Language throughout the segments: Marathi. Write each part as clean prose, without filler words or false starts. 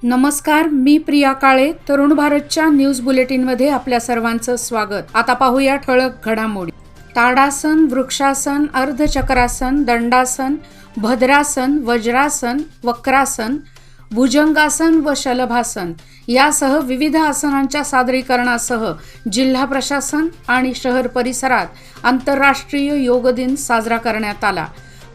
नमस्कार, मी प्रिया काळे. तरुण भारतच्या न्यूज बुलेटिनमध्ये आपल्या सर्वांचं स्वागत. आता पाहूया ठळक घडामोडी. ताडासन, वृक्षासन, अर्धचक्रासन, दंडासन, भद्रासन, वज्रासन, वक्रासन, भुजंगासन व शलभासन यासह विविध आसनांच्या सादरीकरणासह जिल्हा प्रशासन आणि शहर परिसरात आंतरराष्ट्रीय योग दिन साजरा करण्यात आला.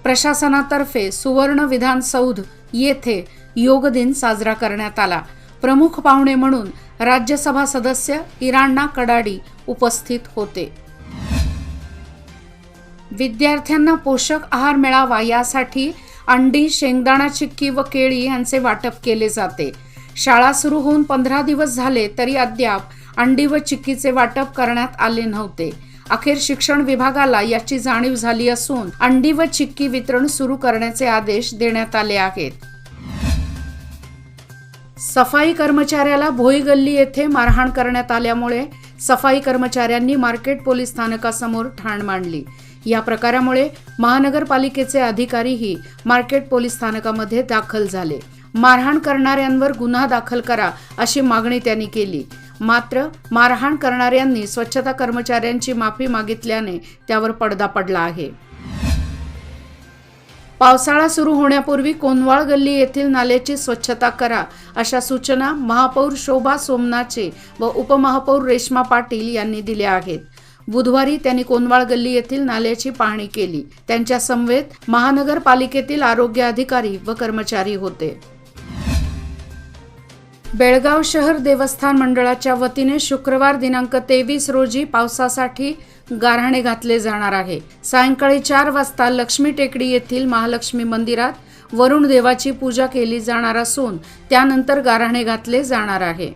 प्रशासनातर्फे सुवर्ण विधानसौध येथे योग दिन साजरा करण्यात आला. प्रमुख पाहुणे म्हणून राज्यसभा सदस्य इराण्णा कडाडी उपस्थित होते. विद्यार्थ्यांना पोषक आहार मिळावा यासाठी अंडी, शेंगदाणा चिक्की व केळी यांचे वाटप केले जाते. शाळा सुरू होऊन 15 दिवस झाले तरी अद्याप अंडी व चिक्कीचे वाटप करण्यात आले नव्हते. अखेर शिक्षण विभागाला याची जाणीव झाली असून अंडी व चिक्की वितरण सुरू करण्याचे आदेश देण्यात आले आहेत. सफाई कर्मचाऱ्याला भोई गल्ली येथे मारहाण करण्यात आल्यामुळे सफाई कर्मचाऱ्यांनी मार्केट पोलीस स्थानकासमोर ठाण मांडली. या प्रकारामुळे महानगरपालिकेचे अधिकारीही मार्केट पोलीस स्थानकामध्ये दाखल झाले. मारहाण करणाऱ्यांवर गुन्हा दाखल करा अशी मागणी त्यांनी केली. मात्र मारहाण करणाऱ्यांनी स्वच्छता कर्मचाऱ्यांची माफी मागितल्याने त्यावर पडदा पडला आहे. पावसाळा सुरू होण्यापूर्वी कोनवाळ गल्ली येथील नाल्याची स्वच्छता करा अशा सूचना महापौर शोभा सोमनाचे व उपमहापौर रेश्मा पाटील यांनी दिल्या आहेत. बुधवारी त्यांनी कोनवाळ गल्ली येथील नाल्याची पाहणी केली. त्यांच्या समवेत महानगरपालिकेतील आरोग्य अधिकारी व कर्मचारी होते. बेळगाव शहर देवस्थान मंडळाच्या वतीने शुक्रवार दिनांक 23 रोजी पावसासाठी गाऱ्हाणे घातले जाणार आहे. सायंकाळी 4 वाजता लक्ष्मी टेकडी येथील महालक्ष्मी मंदिरात वरुण देवाची पूजा केली जाणार असून त्यानंतर गाऱ्हाणे घातले जाणार आहे.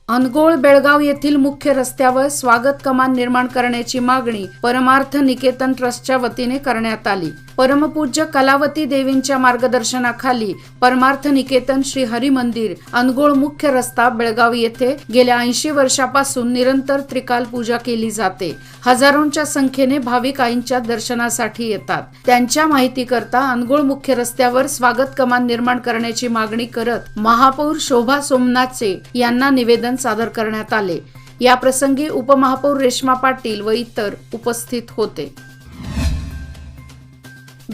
अनगोळ बेळगाव येथील मुख्य रस्त्यावर स्वागत कमान निर्माण करण्याची मागणी परमार्थ निकेतन ट्रस्टच्या वतीने करण्यात आली. परमपूज्य कलावती देवींच्या मार्गदर्शनाखाली परमार्थ निकेतन श्री हरी मंदिर अनगोळ मुख्य रस्ता बेळगाव येथे गेल्या 80 वर्षापासून निरंतर त्रिकाल पूजा केली जाते. हजारोंच्या संख्येने भाविक आईंच्या दर्शनासाठी येतात. त्यांच्या माहितीकरता अनगोळ मुख्य रस्त्यावर स्वागत कमान निर्माण करण्याची मागणी करत महापौर शोभा सोमनाचे यांना निवेदन सादर करण्यात आले. या प्रसंगी उपमहापौर रेश्मा पाटील व इतर उपस्थित होते.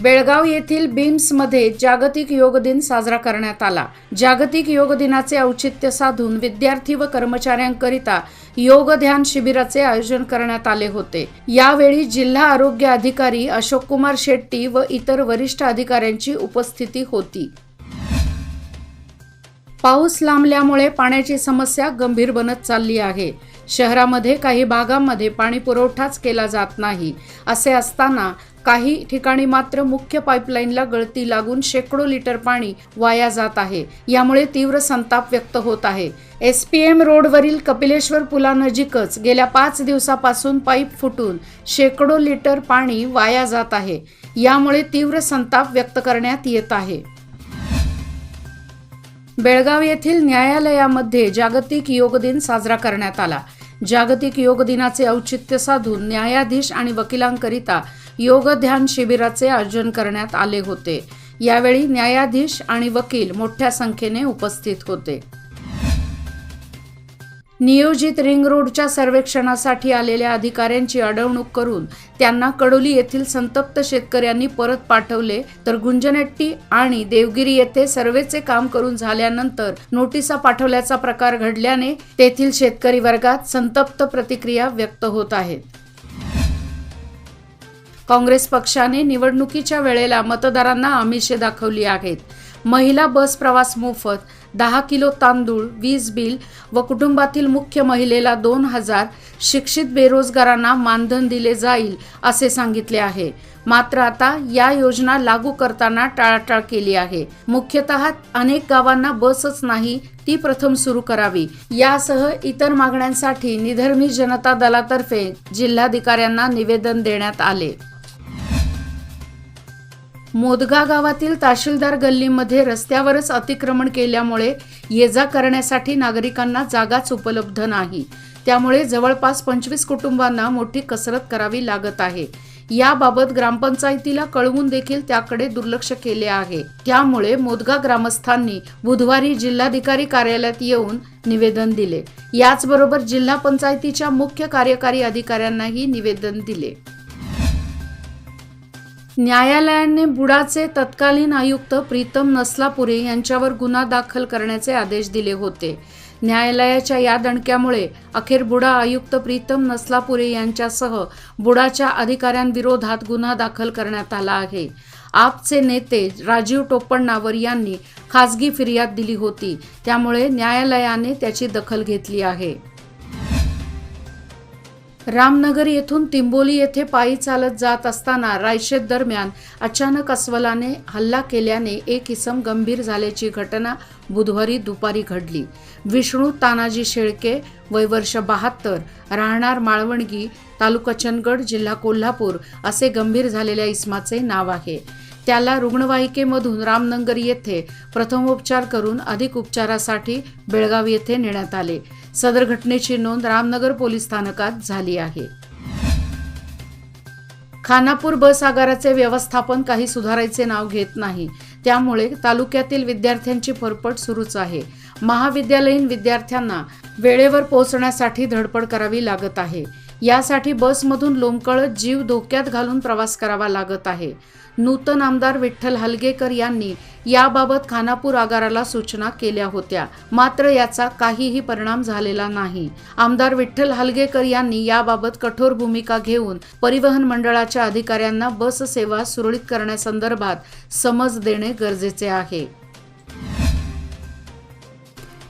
बेळगाव येथील बीम्समध्ये जागतिक योग दिन साजरा करण्यात आला. जागतिक योग दिनाचे औचित्य साधून विद्यार्थी व कर्मचाऱ्यांकरिता योग ध्यान शिबिराचे आयोजन करण्यात आले होते. यावेळी जिल्हा आरोग्य अधिकारी अशोक कुमार शेट्टी व इतर वरिष्ठ अधिकाऱ्यांची उपस्थिती होती. पाऊस लांबल्यामुळे पाण्याची समस्या गंभीर बनत चालली आहे. शहरामध्ये काही भागांमध्ये पाणी पुरवठाच केला जात नाही. असे असताना काही ठिकाणी मात्र मुख्य पाईपलाईनला गळती लागून शेकडो लिटर पाणी वाया जात आहे. यामुळे तीव्र संताप व्यक्त होत आहे. SPM रोडवरील कपिलेश्वर पुलानजीकच गेल्या 5 दिवसापासून पाईप फुटून शेकडो लिटर पाणी वाया जात आहे. यामुळे तीव्र संताप व्यक्त करण्यात येत आहे. बेळगाव येथील न्यायालयामध्ये जागतिक योग दिन साजरा करण्यात आला. जागतिक योग दिनाचे औचित्य साधून न्यायाधीश आणि वकिलांकरिता योग ध्यान शिबिराचे आयोजन करण्यात आले होते. यावेळी न्यायाधीश आणि वकील मोठ्या संख्येने उपस्थित होते. नियोजित रिंग रोडच्या सर्वेक्षणासाठी आलेल्या अधिकाऱ्यांची अडवणूक करून त्यांना कडोली येथील संतप्त शेतकऱ्यांनी परत पाठवले, तर गुंजनट्टी आणि देवगिरी येथे सर्वेचे काम करून झाल्यानंतर नोटिसा पाठवल्याचा प्रकार घडल्याने तेथील शेतकरी वर्गात संतप्त प्रतिक्रिया व्यक्त होत आहेत. काँग्रेस पक्षाने निवडणुकीच्या वेळेला मतदारांना आमिषे दाखवली आहेत. महिला बस प्रवास मोफत, 10 किलो तांदूळ, वीज बिल व कुटुंबातील मुख्य महिलेला 2000, शिक्षित बेरोजगारांना मानधन दिले जाईल असे सांगितले आहे. मात्र आता या योजना लागू करताना टाळाटाळ केली आहे. मुख्यतः अनेक गावांना बसच नाही, ती प्रथम सुरू करावी यासह इतर मागण्यांसाठी निधर्मी जनता दलातर्फे जिल्हाधिकाऱ्यांना निवेदन देण्यात आले. मोदगा गावातील तहसीलदार गल्लीमध्ये रस्त्यावरच अतिक्रमण केल्यामुळे ये जा करण्यासाठी नागरिकांना जागाच उपलब्ध नाही. त्यामुळे जवळपास 25 कुटुंबांना मोठी कसरत करावी लागत आहे. याबाबत ग्रामपंचायतीला कळवून देखील त्याकडे दुर्लक्ष केले आहे। त्यामुळे मोदगा ग्रामस्थांनी बुधवारी जिल्हाधिकारी कार्यालयात येऊन निवेदन दिले। याचबरोबर जिल्हा पंचायतीच्या मुख्य कार्यकारी अधिकाऱ्यांनाही निवेदन दिले। न्यायालयाने बुडाचे तत्कालीन आयुक्त प्रीतम नसलापुरे यांच्यावर गुन्हा दाखल करण्याचे आदेश दिले होते। न्यायालयाच्या या दणक्यामुळे अखेर बुडा आयुक्त प्रीतम नसलापुरे यांच्यासह बुडाच्या अधिकाऱ्यांविरोधात गुन्हा दाखल करण्यात आला आहे। आपचे नेते राजीव टोपण्णावर यांनी खासगी फिर्याद दिली होती, त्यामुळे न्यायालयाने त्याची दखल घेतली आहे। रामनगर येथून तिंबोली येथे पायी चालत जात असताना रायशेत दरम्यान अचानक अस्वलाने हल्ला केल्याने एक इसम गंभीर झाल्याची घटना बुधवारी दुपारी घडली। विष्णू तानाजी शेळके, वय वर्ष 72, राहणार माळवणगी, तालुका चंदगड, जिल्हा कोल्हापूर असे गंभीर झालेल्या इसमाचे नाव आहे। त्याला रुग्णवाहिकेमधून रामनगर येथे प्रथमोपचार करून अधिक उपचारासाठी बेळगाव येथे नेण्यात आले। सदर घटनेची नोंद रामनगर पोलीस स्थानकात झाली आहे। खानापूर बस आगाराचे व्यवस्थापन काही सुधारायचे नाव घेत नाही, त्यामुळे तालुक्यातील विद्यार्थ्यांची फरफट सुरूच आहे। महाविद्यालयीन विद्यार्थ्यांना वेळेवर पोहोचण्यासाठी धडपड करावी लागत आहे। यासाठी बसमधून लोंबकळत जीव धोक्यात घालून प्रवास करावा लागत आहे। नूतन आमदार विठ्ठल हलगेकर यांनी याबाबत खानापूर आगाराला सूचना केल्या होत्या, मात्र याचा काहीही परिणाम झालेला नाही। आमदार विठ्ठल हलगेकर यांनी याबाबत कठोर भूमिका घेऊन परिवहन मंडळाच्या अधिकाऱ्यांना बस सेवा सुरळीत करण्यासंदर्भात समज देणे गरजेचे आहे।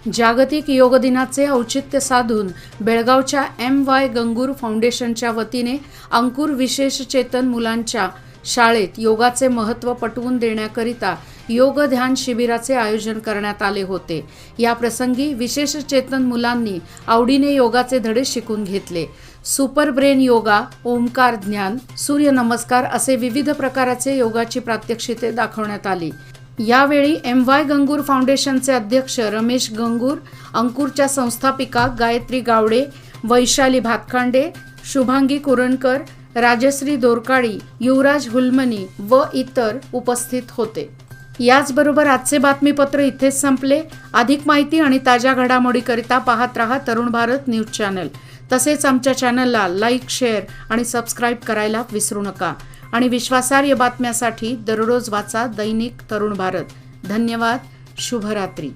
जागतिक योग दिनाचे औचित्य साधून बेळगावच्या MY गंगूर फाउंडेशनच्या वतीने अंकुर विशेष चेतन मुलांच्या शाळेत योगाचे महत्त्व पटवून देण्याकरिता योग ध्यान शिबिराचे आयोजन करण्यात आले होते। या प्रसंगी विशेष चेतन मुलांनी आवडीने योगाचे धडे शिकून घेतले। सुपर ब्रेन योगा, ओमकार ज्ञान, सूर्य नमस्कार असे विविध प्रकारचे योगाची प्रात्यक्षिके दाखवण्यात आली। यावेळी MY गंगूर फाउंडेशनचे अध्यक्ष रमेश गंगूर, अंकुरच्या संस्थापिका गायत्री गावडे, वैशाली भातखांडे, शुभांगी कुरणकर, राजश्री दोरकाळी, युवराज हुलमनी व इतर उपस्थित होते। याचबरोबर आजचे बातमीपत्र इथेच संपले। अधिक माहिती आणि ताज्या घडामोडीकरिता पाहत रहा तरुण भारत न्यूज चॅनल। तसेच आमच्या चॅनलला लाईक, शेअर आणि सबस्क्राईब करायला विसरू नका। आणि विश्वासार्ह बातम्यासाठी दररोज वाचा दैनिक तरुण भारत। धन्यवाद। शुभरात्री।